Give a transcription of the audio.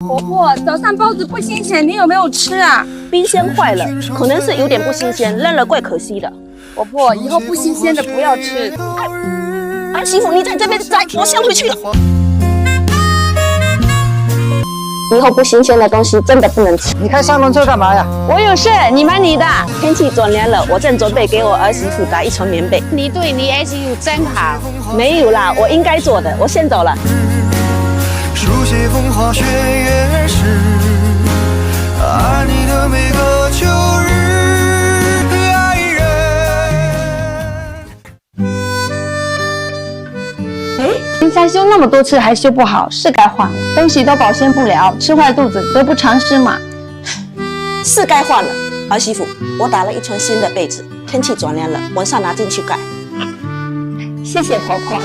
婆婆，早上包子不新鲜，你有没有吃啊？冰箱坏了，可能是有点不新鲜，扔了怪可惜的。婆婆，以后不新鲜的不要吃。儿媳妇，你在这边摘，我先回去了。以后不新鲜的东西真的不能吃。你开三轮车干嘛呀？我有事，你忙你的。天气转凉了，我正准备给我儿媳妇打一床棉被。你对你儿媳妇真好。没有啦，我应该做的，我先走了。书写风花雪月时，爱你的每个秋日，爱人。冰箱修那么多次还修不好，是该换了。东西都保鲜不了，吃坏肚子得不偿失嘛。是该换了，儿媳妇，我打了一床新的被子，天气转凉了，晚上拿进去盖。谢谢婆婆。